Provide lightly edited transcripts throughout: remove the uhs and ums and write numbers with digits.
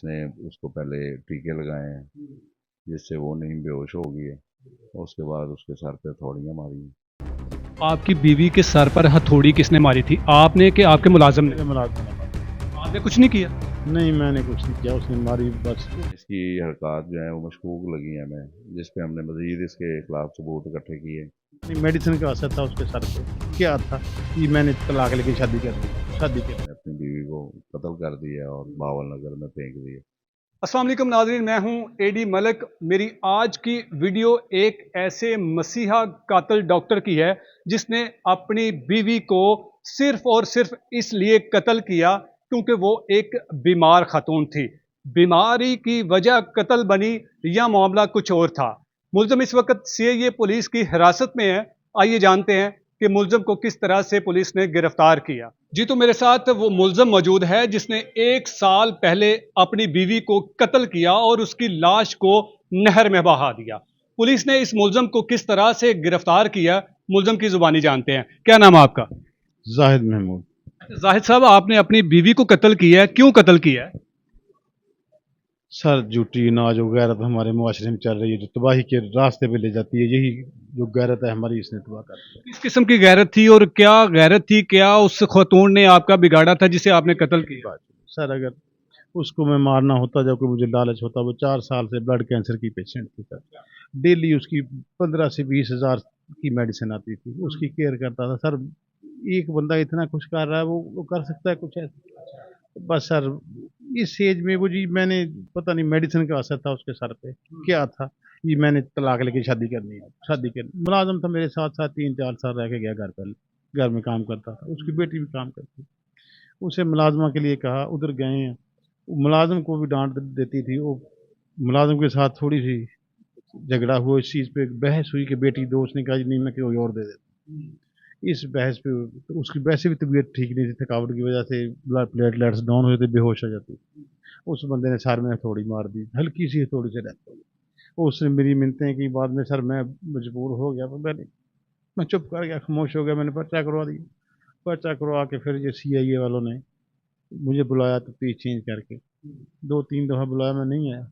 इसने उसको पहले टीके लगाए हैं जिससे वो नहीं बेहोश हो गई है, और उसके बाद उसके सर पे हथौड़ियाँ मारी हैं। आपकी बीवी के सर पर हथौड़ी किसने मारी थी, आपने कि आपके मुलाजिम ने? मुलाजिम ने आपने कुछ नहीं किया? नहीं, मैंने कुछ नहीं किया, उसने मारी बस। इसकी हरकत जो है वो मशकूक लगी हैं हमें, जिस पे हमने मजीद इसके खिलाफ सबूत इकट्ठे किए। मेडिसिन का असर था उसके सर पे। क्या था कि मैंने तलाक लेके शादी कर दी। मैंने अपनी बीवी को कत्ल कर दिया और बावल नगर में फेंक दिया। अस्सलाम वालेकुम नाज़रीन, मैं हूं एडी मलिक। मेरी आज की वीडियो एक ऐसे मसीहा कातिल डॉक्टर की है जिसने अपनी बीवी को सिर्फ और सिर्फ इसलिए कत्ल किया क्योंकि वो एक बीमार खातून थी। बीमारी की वजह कत्ल बनी या मामला कुछ और था। मुल्ज़िम इस वक्त सीआईए पुलिस की हिरासत में है। आइए जानते हैं कि मुल्ज़िम को किस तरह से पुलिस ने गिरफ्तार किया। जी, तो मेरे साथ वो मुल्ज़िम मौजूद है जिसने 1 साल पहले अपनी बीवी को कत्ल किया और उसकी लाश को नहर में बहा दिया। पुलिस ने इस मुल्ज़िम को किस तरह से गिरफ्तार किया, मुल्ज़िम की जुबानी जानते हैं। क्या नाम है आपका? जाहिद महमूद। जाहिद साहब, आपने अपनी बीवी को कत्ल किया है, क्यों कत्ल किया है? सर, झूठी नाज और गैरत हमारे मुआशरे में चल रही है जो तबाही के रास्ते पे ले जाती है। यही जो गैरत है हमारी, इसने तबाह कर दिया। किस किस्म की गैरत थी और क्या गैरत थी, क्या उस खतून ने आपका बिगाड़ा था जिसे आपने कत्ल किया? सर, अगर उसको मैं मारना होता, जब कोई मुझे लालच होता, वो 4 साल से ब्लड कैंसर की पेशेंट थी सर। डेली उसकी 15 से 20 हज़ार की मेडिसिन आती थी, उसकी केयर करता था सर। एक बंदा इतना कुछ कर रहा है, वो कर सकता है कुछ ऐसा? बस सर, इस एज में वो जी, मैंने पता नहीं मेडिसिन का असर था उसके सर पे। क्या था कि मैंने तलाक लेके शादी करनी है। शादी कर मुलाजम था मेरे साथ साथ, 3-4 साल रह के गया घर पर। घर में काम करता था, उसकी बेटी भी काम करती। उसे मुलाजमा के लिए कहा, उधर गए हैं। मुलाजिम को भी डांट देती थी वो। मुलाजिम के साथ थोड़ी सी झगड़ा हुआ इस चीज़ पे, बहस हुई कि बेटी दो, उसने कहा जी नहीं, मैं कोई और दे देता। इस बहस पे तो उसकी वैसे भी तबीयत ठीक नहीं थी, थकावट की वजह से ब्लड प्लेटलेट्स डाउन हो जाते, बेहोश हो जाती। उस बंदे ने सर में हथौड़ी मार दी, हल्की सी हथौड़ी से डेथ हो गई। उसने मेरी मिन्नतें की, बाद में सर मैं मजबूर हो गया, पर मैं चुप कर गया, खामोश हो गया। मैंने पर्चा करवा दिया। पर्चा करवा के फिर ये सीआईए वालों ने मुझे बुलाया तफ्तीश चेंज करके। 2-3 दफ़ा बुलाया, मैं नहीं आया।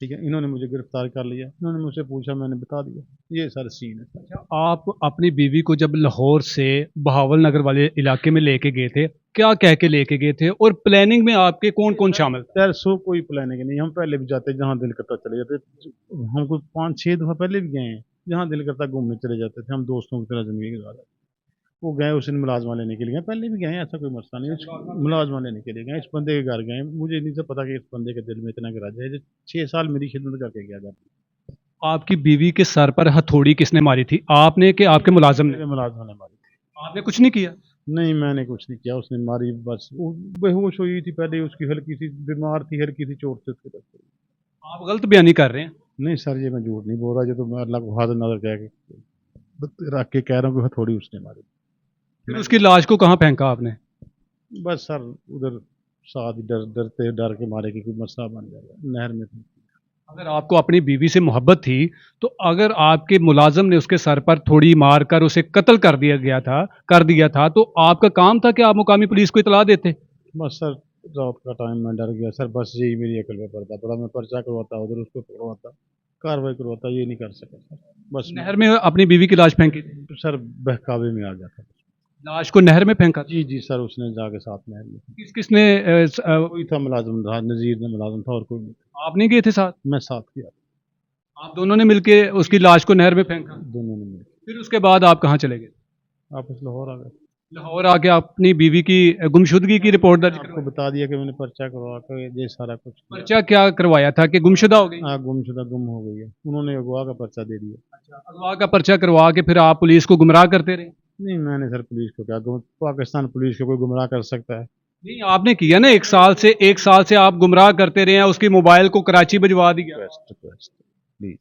ठीक है, इन्होंने मुझे गिरफ्तार कर लिया। इन्होंने मुझसे पूछा, मैंने बता दिया। ये सर सीन है सर। आप अपनी बीवी को जब लाहौर से बहावल नगर वाले इलाके में लेके गए थे, क्या कह के लेके गए थे और प्लानिंग में आपके कौन कौन शामिल था? सर, सो कोई प्लानिंग नहीं। हम पहले भी जाते, जहाँ दिल करता चले जाते। हम कोई 5-6 दफ़ा पहले भी गए हैं। जहाँ दिल करता घूमने चले जाते थे, हम दोस्तों की तरह ज़िंदगी गुजारा। वो गए उस दिन मुलाजमा लेने के लिए, पहले भी गए हैं, ऐसा कोई मसला नहीं है। मुलाजमा लेने के लिए गए, इस बंदे के घर गए। मुझे नहीं था पता कि इस बंदे के दिल में इतना गरज है। 6 साल मेरी खिदमत करके गया घर। आपकी बीवी के सर पर हथौड़ी किसने मारी थी, आपने कि आपके मुलाजिम ने? मेरे मुलाजमा ने मारी थी। आपने कुछ नहीं किया? नहीं, मैंने कुछ नहीं किया, उसने मारी बस। वो बेहोश हुई थी पहले, उसकी हल्की सी बीमार थी, हल्की सी चोट से उसकी death हो गई। आप गलत बयानी कर रहे हैं। नहीं सर, ये मैं झूठ नहीं बोल रहा। ये तो मैं अल्लाह को हाथ नजर कह के रख के कह रहा हूँ कि हथौड़ी उसने मारी। फिर उसकी लाश को कहाँ फेंका आपने? बस सर, उधर साथ ही डरते डर के मारे कि कोई मसला बन जाएगा, नहर में थी। अगर आपको अपनी बीवी से मोहब्बत थी तो अगर आपके मुलाजिम ने उसके सर पर थोड़ी मार कर उसे कत्ल कर दिया था तो आपका काम था कि आप मुकामी पुलिस को इतला देते। बस सर, रात का टाइम मैं डर गया सर। बस यही मेरी अकल में पड़ता पड़ा। मैं पर्चा करवाता, उधर उसको पकड़वाता, कार्रवाई करवाता, ये नहीं कर सका सर। बस नहर में अपनी बीवी की लाश फेंकी थी? सर, बहकावे में आ गया था। लाश को नहर में फेंका था? जी जी सर, उसने जाके साथ नहर में। किसने कोई था मुलाजिम, था नज़ीर ने मुलाजिम था, और कोई नहीं था। आप नहीं गए थे साथ? मैं साथ किया। आप दोनों ने मिलके उसकी लाश को नहर में फेंका? दोनों ने मिलकर फिर उसके बाद आप कहाँ चले गए? आपस लाहौर आ गए। लाहौर आके अपनी बीवी की गुमशुदगी की रिपोर्ट दर्ज आपको करवाई? बता दिया कि मैंने पर्चा करवा कर ये सारा कुछ किया। पर्चा क्या करवाया था कि गुमशुदा हो गई? हाँ, गुमशुदा, गुम हो गई है। उन्होंने अगवा का पर्चा दे दिया। अगवा का पर्चा करवा के फिर आप पुलिस को गुमराह करते रहे? नहीं, मैंने सर पुलिस को क्या, पाकिस्तान पुलिस को कोई गुमराह कर सकता है? नहीं, आपने किया ना। 1 साल से आप गुमराह करते रहे हैं, उसकी मोबाइल को कराची भिजवा दिया। रिक्वेस्ट प्लीज,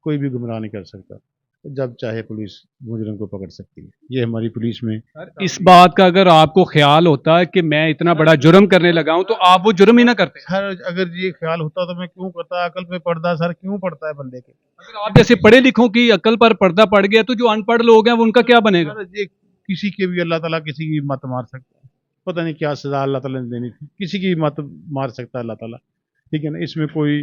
कोई भी गुमराह नहीं कर सकता। जब चाहे पुलिस मुजरिम को पकड़ सकती है। ये हमारी पुलिस में इस बात का अगर आपको ख्याल होता है कि मैं इतना बड़ा जुर्म करने लगा हूं तो आप वो जुर्म ही ना करते। सर, अगर ये ख्याल होता तो मैं क्यों करता? अकल पे पर्दा सर क्यों पड़ता है बंदे के? अगर आप जैसे पढ़े लिखों की अकल पर पर्दा पड़ गया तो जो अनपढ़ लोग हैं वो उनका क्या बनेगा? सर, ये किसी के भी अल्लाह ताला किसी की मत मार सकता है। पता नहीं क्या सजा अल्लाह ताला ने देनी थी, किसी की मत मार सकता है अल्लाह ताला। ठीक है ना, इसमें कोई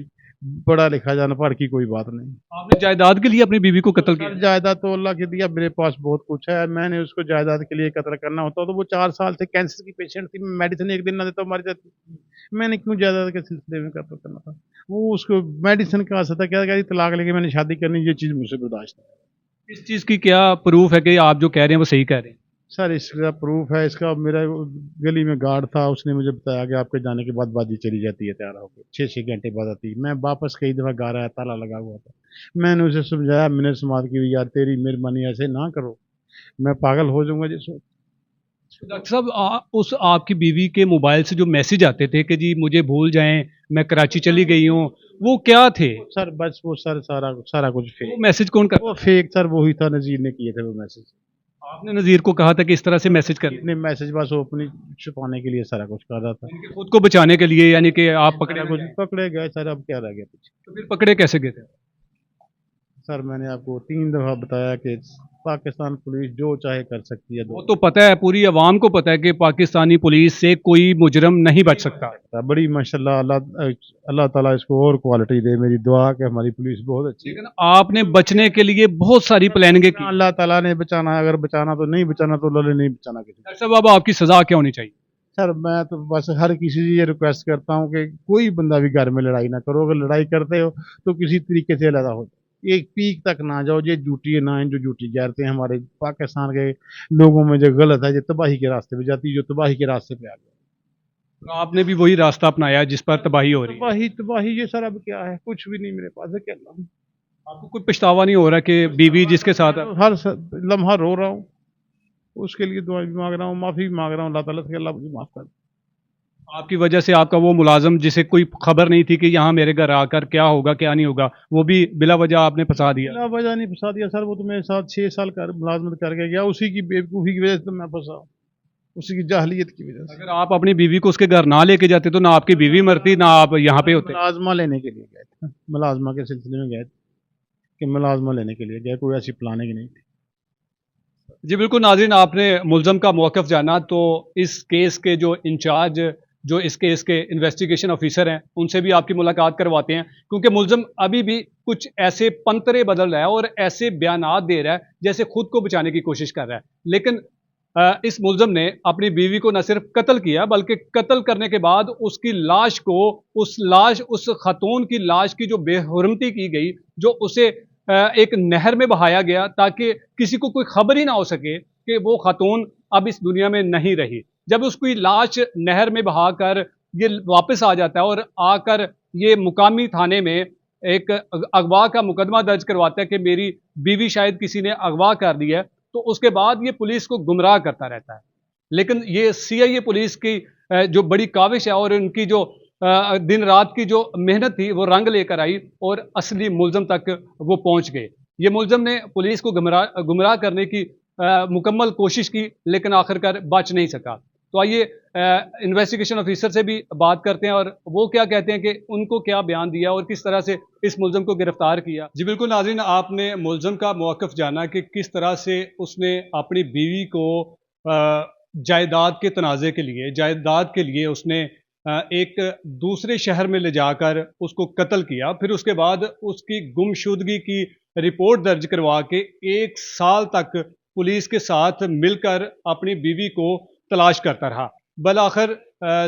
पढ़ा लिखा जाना पढ़ की कोई बात नहीं। आपने जायदाद के लिए अपनी बीवी को कत्ल किया? सर जायदाद तो अल्लाह के दिया, मेरे पास बहुत कुछ है, मैंने उसको जायदाद के लिए कत्ल करना होता तो वो 4 साल से कैंसर की पेशेंट थी, मैं मेडिसिन एक दिन ना देता मर जाती, मैंने क्यों जायदाद के सिलसिले में कत्ल करना था? वो उसको मेडिसिन का असर था, क्या कह रही तलाक लेके मैंने शादी करनी, ये चीज़ मुझसे बर्दाश्त नहीं। इस चीज़ की क्या प्रूफ है कि आप जो कह रहे हैं वो सही कह रहे हैं? सर इसका प्रूफ है, इसका मेरा गली में गार्ड था, उसने मुझे बताया कि आपके जाने के बाद बाजी चली जाती है तैयार होकर, 6-6 घंटे बाद आती है। मैं वापस कई दफ़ा गा रहा है, ताला लगा हुआ था, मैंने उसे समझाया, मैंने समाज की, यार तेरी मेहरबानी ऐसे ना करो, मैं पागल हो जाऊंगा जिसको। डॉक्टर साहब उस आपकी बीवी के मोबाइल से जो मैसेज आते थे कि जी मुझे भूल जाएं, मैं कराची चली गई हूँ, वो क्या थे? सर बस वो सर सारा सारा कुछ वो फेक, मैसेज कौन कर? वो फेक सर वही था, नज़ीर ने किए थे वो मैसेज। आपने नज़ीर को कहा था कि इस तरह से मैसेज कर, इतने मैसेज बस वो अपनी छुपाने के लिए सारा कुछ कर रहा था। खुद को बचाने के लिए, यानी कि आप पकड़े सारा ना कुछ जाएं। पकड़े गए सर, अब क्या रह गया पीछे? तो फिर पकड़े कैसे गए थे? सर मैंने आपको 3 दफ़ा बताया कि पाकिस्तान पुलिस जो चाहे कर सकती है, वो तो पता है, पूरी आवाम को पता है कि पाकिस्तानी पुलिस से कोई मुजरम नहीं बच सकता। बड़ी माशाल्लाह, अल्लाह अल्लाह ताला इसको और क्वालिटी दे, मेरी दुआ कि हमारी पुलिस बहुत अच्छी है। लेकिन आपने बचने के लिए बहुत सारी प्लानिंगें की। अल्लाह ताला ने बचाना है, अगर बचाना तो नहीं बचाना तो अल्लाह ने नहीं बचाना किसी को। डॉक्टर साहब अब आपकी सजा क्या होनी चाहिए? सर मैं तो बस हर किसी से ये रिक्वेस्ट करता हूँ कि कोई बंदा भी घर में लड़ाई ना करो, अगर लड़ाई करते हो तो किसी तरीके से अलग हो, एक पीक तक ना जाओ, ये ड्यूटी ना है, जो ड्यूटी गैरते हैं हमारे पाकिस्तान के लोगों में जो गलत है, जो तबाही के रास्ते पे जाती है, जो तबाही के रास्ते पे आ गया। तो आपने भी वही रास्ता अपनाया जिस पर तबाही हो रही है। तबाही तबाही ये सर अब क्या है, कुछ भी नहीं मेरे पास है, क्या आपको कोई पछतावा नहीं हो रहा कि बीवी जिसके साथ? हर लम्हा रो रहा हूँ, उसके लिए दुआ भी मांग रहा हूँ, माफ़ी भी मांग रहा हूँ अल्लाह ताला से, अल्लाह मुझे माफ़ कर दे। आपकी वजह से आपका वो मुलाजिम जिसे कोई खबर नहीं थी कि यहाँ मेरे घर आकर क्या होगा क्या नहीं होगा, वो भी बिला वजह आपने फंसा दिया। बिला वजह नहीं फंसा दिया सर, वो तो मेरे साथ 6 साल कर मुलाजमत करके गया, उसी की बेवकूफ़ी की वजह से तो मैं फंसा हूँ, उसी की जाहलियत की वजह से। अगर आप अपनी बीवी को उसके घर ना लेके जाते तो ना आपकी बीवी मरती ना आप यहाँ पे होते। मुलाजमा लेने के लिए गए थे, मुलाजमा के सिलसिले में गए थे, कि मुलाजमा लेने के लिए गए, कोई ऐसी प्लानिंग नहीं थी। जी बिल्कुल नाज़रीन, आपने मुलज़म का मौक़िफ़ जाना। तो इस केस के जो इंचार्ज, जो इस केस के इन्वेस्टिगेशन ऑफिसर हैं, उनसे भी आपकी मुलाकात करवाते हैं, क्योंकि मुलज़म अभी भी कुछ ऐसे पंतरे बदल रहा है और ऐसे बयानात दे रहा है जैसे खुद को बचाने की कोशिश कर रहा है। लेकिन इस मुलज़म ने अपनी बीवी को न सिर्फ कत्ल किया, बल्कि कत्ल करने के बाद उसकी लाश को, उस खातून की लाश की जो बेहुरमती की गई, जो उसे एक नहर में बहाया गया ताकि किसी को कोई खबर ही ना हो सके कि वो खातून अब इस दुनिया में नहीं रही। जब उसकी लाश नहर में बहाकर ये वापस आ जाता है और आकर ये मुकामी थाने में एक अगवा का मुकदमा दर्ज करवाता है कि मेरी बीवी शायद किसी ने अगवा कर दिया है, तो उसके बाद ये पुलिस को गुमराह करता रहता है। लेकिन ये सीआईए पुलिस की जो बड़ी काविश है और उनकी जो दिन रात की जो मेहनत थी वो रंग लेकर आई और असली मुलज़म तक वो पहुंच गए। ये मुलज़म ने पुलिस को गुमराह करने की मुकम्मल कोशिश की, लेकिन आखिरकार बच नहीं सका। तो आइए इन्वेस्टिगेशन ऑफिसर से भी बात करते हैं और वो क्या कहते हैं कि उनको क्या बयान दिया और किस तरह से इस मुलज़म को गिरफ्तार किया। जी बिल्कुल नाज़रीन, आपने मुलज़म का मौक़िफ़ जाना कि किस तरह से उसने अपनी बीवी को जायदाद के तनाज़े के लिए, जायदाद के लिए उसने एक दूसरे शहर में ले जाकर उसको कत्ल किया। फिर उसके बाद उसकी गुमशुदगी की रिपोर्ट दर्ज करवा के 1 साल तक पुलिस के साथ मिलकर अपनी बीवी को तलाश करता रहा। बल आखिर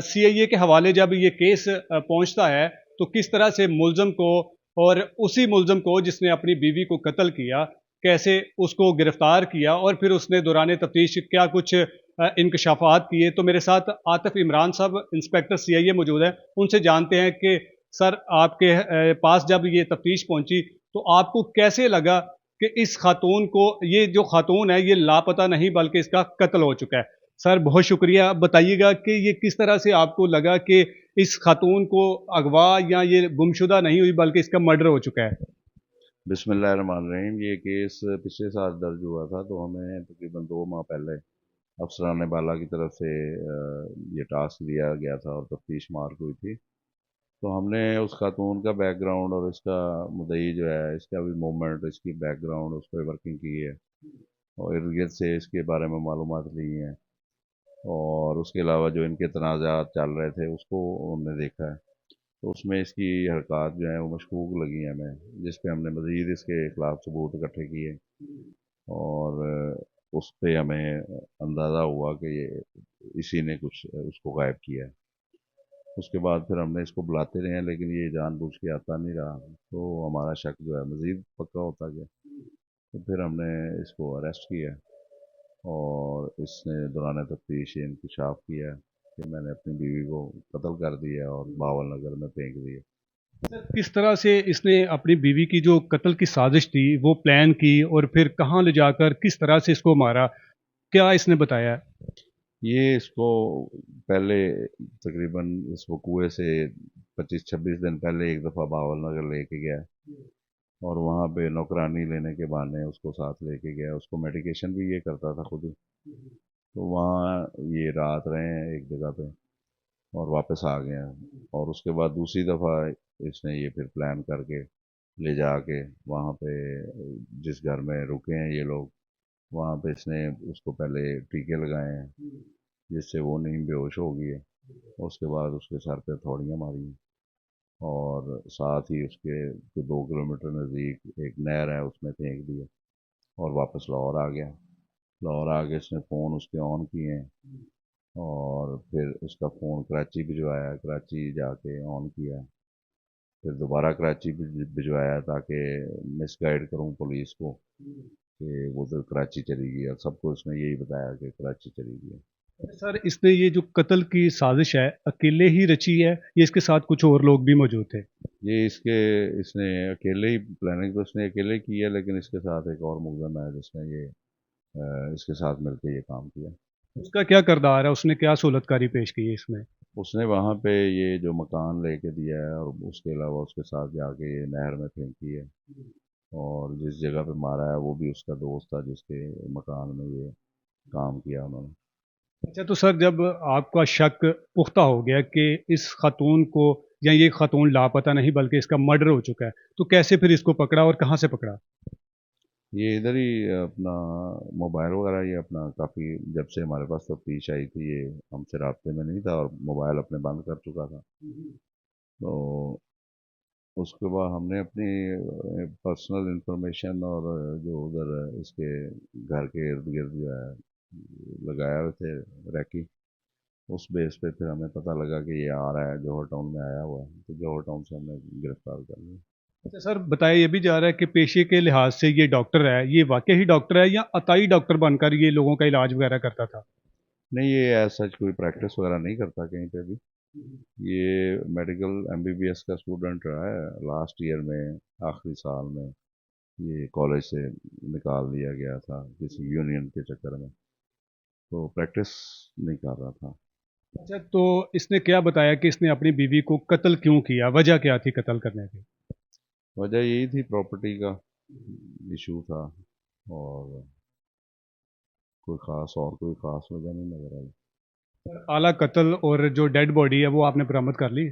सीआईए के हवाले जब ये केस पहुंचता है तो किस तरह से मुलज़म को, और उसी मुलज़म को जिसने अपनी बीवी को कत्ल किया, कैसे उसको गिरफ्तार किया और फिर उसने दौरान तफ्तीश क्या कुछ इंकशाफात किए। तो मेरे साथ आतिफ इमरान साहब इंस्पेक्टर सीआईए मौजूद हैं, उनसे जानते हैं कि सर आपके पास जब ये तफ्तीश पहुंची तो आपको कैसे लगा कि इस खातून को, ये जो खातून है ये लापता नहीं बल्कि इसका कत्ल हो चुका है। सर बहुत शुक्रिया, बताइएगा कि ये किस तरह से आपको लगा कि इस खातून को अगवा या ये गुमशुदा नहीं हुई बल्कि इसका मर्डर हो चुका है। बिस्मिल्लाहिर्रहमानिर्रहीम। ये केस पिछले साल दर्ज हुआ था, तो हमें तकरीबन 2 माह पहले अफसरान बाला की तरफ से ये टास्क दिया गया था और तफ्तीश मार्क हुई थी। तो हमने उस खातून का बैकग्राउंड और इसका मुद्दई जो है, इसका भी मूवमेंट, इसकी बैकग्राउंड, उस पर वर्किंग की है और इर्द गिर्द से इसके बारे में मालूमात ली हैं और उसके अलावा जो इनके तनाज़ात चल रहे थे उसको हमने देखा है। तो उसमें इसकी हरकत जो हैं वो मशकूक लगी हैं हमें, जिस पे हमने मज़ीद इसके खिलाफ सबूत इकट्ठे किए और उस पे हमें अंदाज़ा हुआ कि ये इसी ने कुछ उसको गायब किया है। उसके बाद फिर हमने इसको बुलाते रहे हैं, लेकिन ये जानबूझ के आता नहीं रहा, तो हमारा शक जो है मज़ीद पक्का होता गया। तो फिर हमने इसको अरेस्ट किया और इसने दौरान तफ्तीश ये इंकशाफ किया कि मैंने अपनी बीवी को कत्ल कर दिया और बावल नगर में फेंक दिया। सर किस तरह से इसने अपनी बीवी की जो कत्ल की साजिश थी वो प्लान की और फिर कहाँ ले जाकर किस तरह से इसको मारा, क्या इसने बताया? ये इसको पहले तकरीबन इसको कुएं से 25-26 दिन पहले एक दफ़ा बावल नगर लेके गया और वहाँ पे नौकरानी लेने के बहाने उसको साथ लेके गया। उसको मेडिकेशन भी ये करता था खुद ही। तो वहाँ ये रात रहे हैं एक जगह पे और वापस आ गए हैं, और उसके बाद दूसरी दफ़ा इसने ये फिर प्लान करके ले जाके वहाँ पे जिस घर में रुके हैं ये लोग, वहाँ पे इसने उसको पहले टीके लगाए हैं जिससे वो नींद बेहोश हो गई है। उसके बाद उसके सर पे थोड़ियाँ मारी हैं और साथ ही उसके 2 किलोमीटर नज़दीक एक नहर है उसमें फेंक दिया और वापस लाहौर आ गया। लाहौर आके इसने फ़ोन उसके ऑन किए हैं और फिर उसका फ़ोन कराची भिजवाया, कराची जाके ऑन किया, फिर दोबारा कराची भिजवाया ताकि मिसगाइड करूं पुलिस को कि वो तो कराची चली गई, और सबको उसने यही बताया कि कराची चली गई। सर इसने ये जो कत्ल की साजिश है अकेले ही रची है या इसके साथ कुछ और लोग भी मौजूद थे? ये इसने अकेले ही प्लानिंग तो इसने अकेले की है, लेकिन इसके साथ एक और मुलज़िम है जिसने ये इसके साथ मिलकर ये काम किया। उसका क्या किरदार है, उसने क्या सहूलतकारी पेश की है इसमें? उसने वहाँ पे ये जो मकान लेके दिया है और उसके अलावा उसके साथ जाके ये नहर में फेंकी है, और जिस जगह पे मारा है वो भी उसका दोस्त था जिसके मकान में ये काम किया उन्होंने। अच्छा तो सर जब आपका शक पुख्ता हो गया कि इस खातून को या ये खातून लापता नहीं बल्कि इसका मर्डर हो चुका है, तो कैसे फिर इसको पकड़ा और कहाँ से पकड़ा? ये इधर ही अपना मोबाइल वगैरह ये अपना काफ़ी, जब से हमारे पास तफ्तीश आई थी ये हमसे राब्ते में नहीं था और मोबाइल अपने बंद कर चुका था। तो उसके बाद हमने अपनी पर्सनल इंफॉर्मेशन और जो उधर इसके घर के इर्द गिर्द जो है लगाया हुए थे रैकी, उस बेस पे फिर हमें पता लगा कि ये आ रहा है, जौहर टाउन में आया हुआ है, तो जौहर टाउन से हमने गिरफ्तार कर लिया। अच्छा सर बताया ये भी जा रहा है कि पेशे के लिहाज से ये डॉक्टर है, ये वाकई ही डॉक्टर है या अताई डॉक्टर बनकर ये लोगों का इलाज वगैरह करता था? नहीं, ये ऐसा सच कोई प्रैक्टिस वगैरह नहीं करता कहीं पे भी। ये मेडिकल एमबीबीएस का स्टूडेंट रहा है, लास्ट ईयर में आखिरी साल में ये कॉलेज से निकाल दिया गया था किसी यूनियन के चक्कर में, तो प्रैक्टिस नहीं कर रहा था। अच्छा तो इसने क्या बताया कि इसने अपनी बीवी को कत्ल क्यों किया, वजह क्या थी कत्ल करने की? वजह यही थी, प्रॉपर्टी का इशू था, और कोई ख़ास वजह नहीं नज़र आई। आला कत्ल और जो डेड बॉडी है वो आपने बरामद कर ली?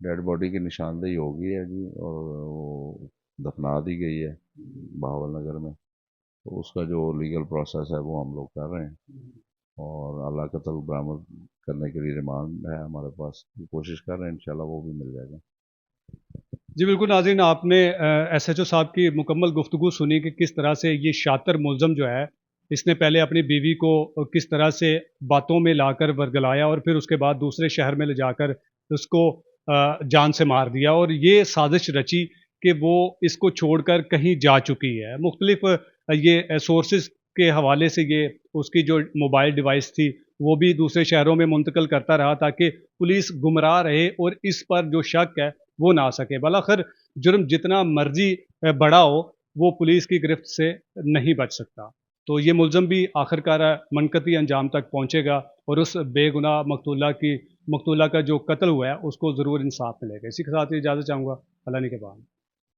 डेड बॉडी की निशानदेही हो गई है जी, और वो दफना दी गई है बहावल नगर में। तो उसका जो लीगल प्रोसेस है वो हम लोग कर रहे हैं, और आला कत्ल बरामद करने के लिए रिमांड है हमारे पास, कोशिश कर रहे हैं, इंशाल्लाह वो भी मिल जाएगा। जी बिल्कुल नाज़रीन, आपने एसएचओ साहब की मुकम्मल गुफ्तगू सुनी कि किस तरह से ये शातिर मुलज़म जो है इसने पहले अपनी बीवी को किस तरह से बातों में लाकर वर्गलाया और फिर उसके बाद दूसरे शहर में ले जाकर उसको जान से मार दिया और ये साजिश रची कि वो इसको छोड़कर कहीं जा चुकी है। मुख्तलिफ ये सोर्सेज के हवाले से ये उसकी जो मोबाइल डिवाइस थी वो भी दूसरे शहरों में मुंतकिल करता रहा ताकि पुलिस गुमराह रहे और इस पर जो शक है वो ना आ सके। बलाखिर जुर्म जितना मर्जी बड़ा हो वो पुलिस की गिरफ्त से नहीं बच सकता। तो ये मुलज़म भी आखिरकार मनकती अंजाम तक पहुँचेगा और उस बेगुनाह मकतूला का जो कत्ल हुआ है उसको ज़रूर इंसाफ मिलेगा। इसी के साथ ही इजाज़त चाहूँगा। अल्लाह ने के बाद।